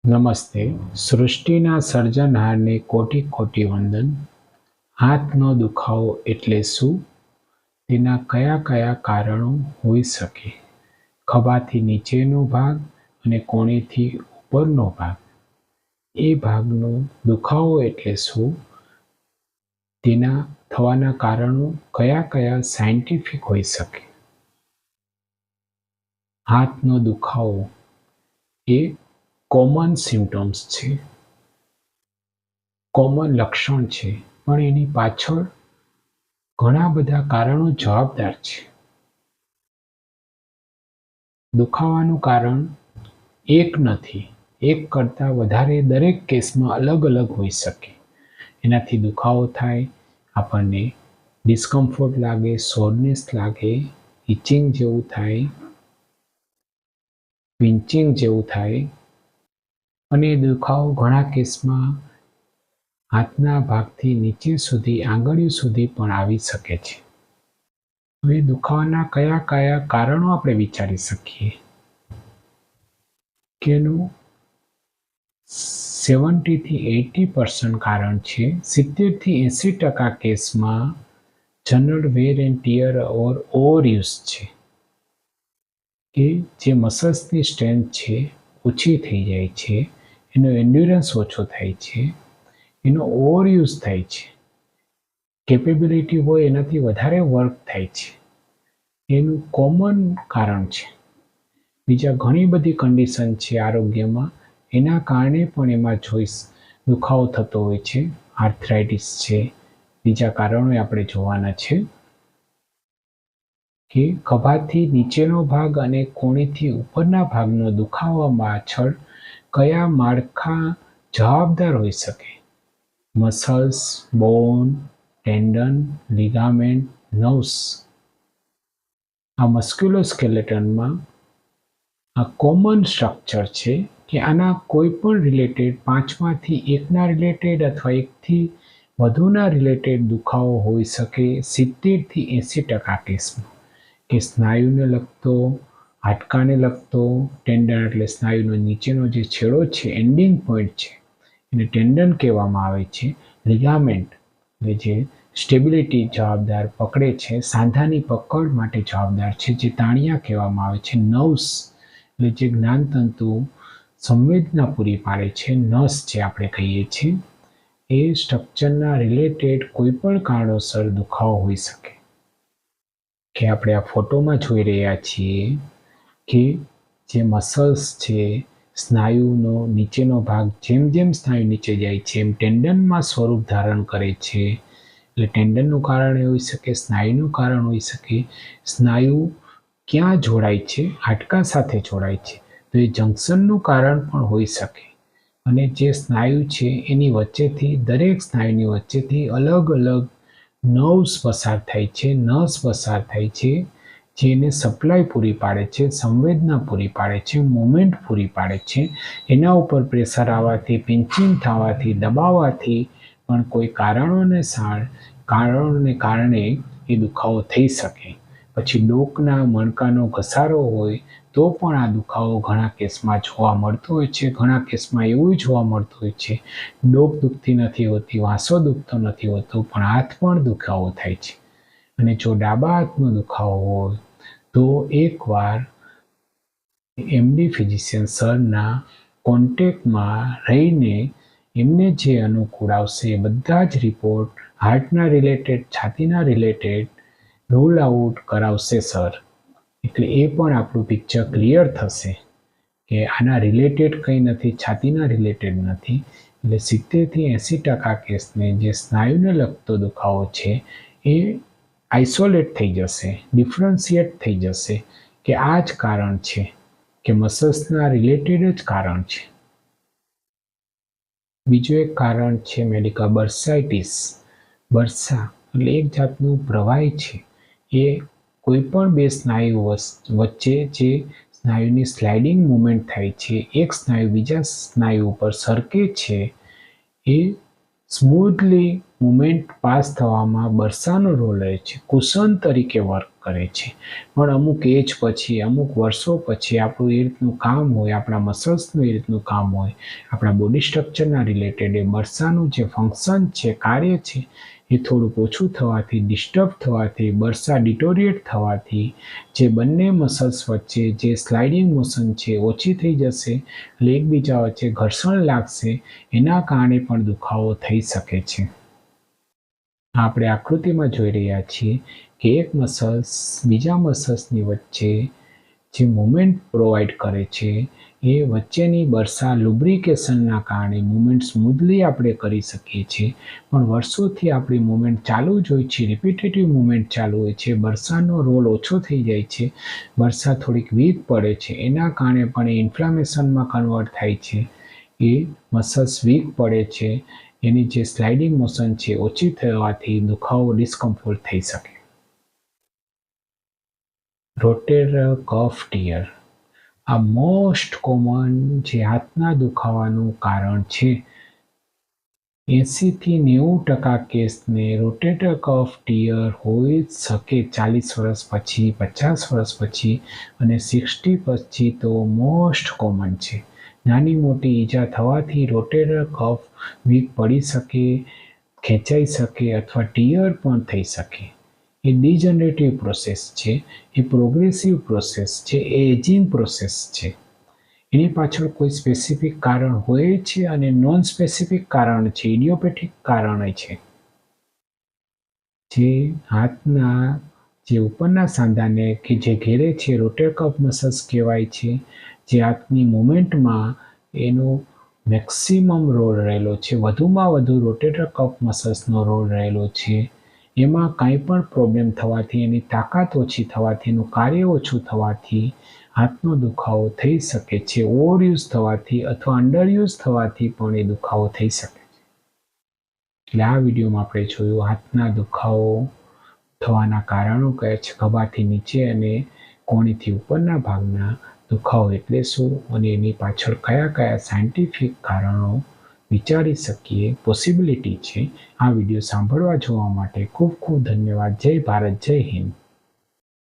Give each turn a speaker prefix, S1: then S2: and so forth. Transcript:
S1: નમસ્તે. સૃષ્ટિના સર્જનહારને કોટી કોટી વંદન. હાથનો દુખાવો એટલે શું? તેના કયા કયા કારણો હોઈ શકે? ખભાથી નીચેનો ભાગ અને કોણીથી ઉપરનો ભાગ. એ ભાગનો દુખાવો એટલે શું? તેના થવાના કારણો કયા કયા સાયન્ટિફિક હોઈ શકે? હાથનો દુખાવો એ કોમન સિમ્ટમ્સ છે, કોમન લક્ષણ છે, પણ એની પાછળ ઘણા બધા કારણો જવાબદાર છે. દુખાવાનું કારણ એક નથી, એક કરતાં વધારે દરેક કેસમાં અલગ અલગ હોઈ શકે. એનાથી દુખાવો થાય, આપણને ડિસ્કમ્ફર્ટ લાગે, સોરનેસ લાગે, ઇચિંગ જેવું થાય, પિંચિંગ જેવું થાય, અને દુખાવો ઘણા કેસમાં હાથના ભાગથી નીચે સુધી આંગળીઓ સુધી પણ આવી શકે છે. હવે દુખાવાના કયા કયા કારણો આપણે વિચારી શકીએ કે એનું 70 થી 80% કારણ છે. 70 થી 80% કેસમાં general wear and tear or overuse છે, કે જે મસલ્સની સ્ટ્રેન્થ છે ઓછી થઈ જાય છે, એનો એન્ડ્યુરન્સ ઓછો થાય છે, એનો ઓવરયુઝ થાય છે, કેપેબિલિટી હોય એનાથી વધારે વર્ક થાય છે. એનું કોમન કારણ છે. બીજા ઘણી બધી કન્ડિશન છે આરોગ્યમાં, એના કારણે પણ એમાં દુખાવો થતો હોય છે. આર્થરાઇટિસ છે, બીજા કારણો આપણે જોવાના છે. કે ખભાથી નીચેનો ભાગ અને કોણીથી ઉપરના ભાગનો દુખાવા પાછળ કયા માળખા જવાબદાર હોઈ શકે? મસલ્સ, બોન, ટેન્ડન, લિગામેન્ટ, નર્વ્સ. આ મસ્ક્યુલોસ્કેલેટનમાં આ કોમન સ્ટ્રક્ચર છે કે આના કોઈ પણ રિલેટેડ 5માંથી એકના રિલેટેડ અથવા એકથી વધુના રિલેટેડ દુખાવો હોઈ શકે 70 થી 80% કેસમાં. કે સ્નાયુને લગતો, હાડકાને લગતો, ટેન્ડન એટલે સ્નાયુનો નીચેનો જે છેડો છે, એન્ડિંગ પોઈન્ટ છે, એને ટેન્ડન કહેવામાં આવે છે. લિગામેન્ટ એટલે જે સ્ટેબિલિટી જવાબદાર પકડે છે, સાંધાની પકડ માટે જવાબદાર છે, જે તાણિયા કહેવામાં આવે છે. નર્વ્સ એટલે જે જ્ઞાનતંતુ સંવેદના પૂરી પાડે છે, નસ જે આપણે કહીએ છીએ, એ સ્ટ્રક્ચરના રિલેટેડ કોઈ પણ કારણોસર દુખાવો હોઈ શકે. કે આપણે આ ફોટોમાં જોઈ રહ્યા છીએ કે જે મસલ્સ છે, સ્નાયુનો નીચેનો ભાગ જેમ જેમ સ્નાયુ નીચે જાય છે એમ ટેન્ડનમાં સ્વરૂપ ધારણ કરે છે. એટલે ટેન્ડનનું કારણ એ હોઈ શકે, સ્નાયુનું કારણ હોઈ શકે. સ્નાયુ ક્યાં જોડાય છે? હાડકા સાથે જોડાય છે, તો એ જંક્શનનું કારણ પણ હોઈ શકે. અને જે સ્નાયુ છે એની વચ્ચેથી, દરેક સ્નાયુની વચ્ચેથી અલગ અલગ નર્વ્સ પસાર થાય છે, નસ પસાર થાય છે, જેને સપ્લાય પૂરી પાડે છે, સંવેદના પૂરી પાડે છે, મુવમેન્ટ પૂરી પાડે છે. એના ઉપર પ્રેશર આવવાથી, પિંચિંગ થવાથી, દબાવવાથી પણ કોઈ કારણોને કારણે એ દુખાવો થઈ શકે. પછી ડોકના મણકાનો ઘસારો હોય તો પણ આ દુખાવો ઘણા કેસમાં જોવા મળતો હોય છે. ઘણા કેસમાં એવું જોવા મળતું હોય છે, ડોક દુખતી નથી હોતી, વાંસો દુખતો નથી હોતો, પણ હાથ પણ દુખાવો થાય છે. અને જો ડાબા હાથનો દુખાવો હોય તો એકવાર એમડી ફિઝિશિયન સરના કોન્ટેક્ટમાં રહીને એમને જે અનુકૂળ આવશે એ બધા જ રિપોર્ટ હાર્ટના રિલેટેડ, છાતીના રિલેટેડ રૂલ આઉટ કરાવશે સર. એટલે એ પણ આપણું પિક્ચર ક્લિયર થશે કે આના રિલેટેડ કંઈ નથી, છાતીના રિલેટેડ નથી. એટલે 70 થી 80% કેસને જે સ્નાયુને લગતો દુખાવો છે એ આઇસોલેટ થઈ જશે, ડિફરન્શિએટ થઈ જશે કે આ જ કારણ છે, કે મસલ્સના રિલેટેડ જ કારણ છે. બીજું એક કારણ છે મેડિકલ બર્સાઇટિસ. બર્સા એટલે એક જાતનું પ્રવાહી છે. એ કોઈ પણ બે સ્નાયુ વચ્ચે જે સ્નાયુની સ્લાઇડિંગ મુવમેન્ટ થાય છે, એક સ્નાયુ બીજા સ્નાયુ ઉપર સરકે છે, એ સ્મૂથલી મુવમેન્ટ પાસ થવામાં બર્સાનો રોલ રહે છે, કુશન તરીકે વર્ક કરે છે. પણ અમુક એજ પછી, અમુક વર્ષો પછી આપણું એ રીતનું કામ હોય, આપણા મસલ્સનું એ રીતનું કામ હોય, આપણા બોડી સ્ટ્રક્ચરના રિલેટેડ એ બરસાનું જે ફંક્શન છે, કાર્ય છે, એ થોડુંક ઓછું થવાથી, ડિસ્ટર્બ થવાથી, બરસા ડિટોરિએટ થવાથી જે બંને મસલ્સ વચ્ચે જે સ્લાઇડિંગ મોશન છે ઓછી થઈ જશે, એકબીજા વચ્ચે ઘર્ષણ લાગશે, એના કારણે પણ દુખાવો થઈ શકે છે. આપણે આકૃતિમાં જોઈ રહ્યા છીએ કે એક મસલ્સ બીજા મસલ્સની વચ્ચે જે મુવમેન્ટ પ્રોવાઈડ કરે છે, એ વચ્ચેની બરસા લુબ્રિકેશનના કારણે મુવમેન્ટ સ્મૂધલી આપણે કરી શકીએ છીએ. પણ વર્ષોથી આપણી મુવમેન્ટ ચાલુ જ હોય છે, રિપીટેટિવ મુવમેન્ટ ચાલુ હોય છે, બરસાનો રોલ ઓછો થઈ જાય છે, બરસા થોડીક વીક પડે છે, એના કારણે પણ એ ઇન્ફ્લામેશનમાં કન્વર્ટ થાય છે, એ મસલ્સ વીક પડે છે, એની જે સ્લાઇડિંગ મોશન છે ઓછી થવાથી દુખાવો, ડિસ્કમ્ફર્ટ થઈ શકે. રોટેટર કફ ટીયર આ મોસ્ટ કોમન જે હાથના દુખાવાનું કારણ છે. 80 થી 90% કેસને રોટેટર કફ ટીયર હોઈ જ શકે 40 વર્ષ પછી, 50 વર્ષ પછી, અને 60 પછી તો મોસ્ટ કોમન છે. નાની મોટી ઈજા થવાથી રોટેટર કફ વીક પડી શકે, ખેંચાઈ શકે અથવા ટીયર પણ થઈ શકે. એ ડિજનરેટિવ પ્રોસેસ છે, એ પ્રોગ્રેસિવ પ્રોસેસ છે, એ એજિંગ પ્રોસેસ છે. એની પાછળ કોઈ સ્પેસિફિક કારણ હોય છે અને નોન સ્પેસિફિક કારણ છે, ઇડિયોપેથિક કારણ છે. જે હાથના જે ઉપરના સાંધાને કે જે ઘેરે છે રોટેટર કફ મસલ્સ કહેવાય છે, જે હાથની મુવમેન્ટમાં એનો મેક્સિમમ રોલ રહેલો છે, વધુમાં વધુ રોટેટર કફ મસલ્સનો રોલ રહેલો છે. એમાં કાંઈ પણ પ્રોબ્લેમ થવાથી, એની તાકાત ઓછી થવાથી, એનું કાર્ય ઓછું થવાથી હાથનો દુખાવો થઈ શકે છે. ઓવરયુઝ થવાથી અથવા અંડરયુઝ થવાથી પણ એ દુખાવો થઈ શકે છે. એટલે આ વિડીયોમાં આપણે જોયું હાથના દુખાવો થવાના કારણો કયા છે, ખભાથી નીચે અને કોણીથી ઉપરના ભાગના દુખાવો એટલે શું, અને એની પાછળ કયા કયા સાયન્ટિફિક કારણો વિચારી શકીએ, પોસિબિલિટી છે. આ વિડીયો સાંભળવા જોવા માટે ખૂબ ખૂબ ધન્યવાદ. જય ભારત, જય હિન્દ.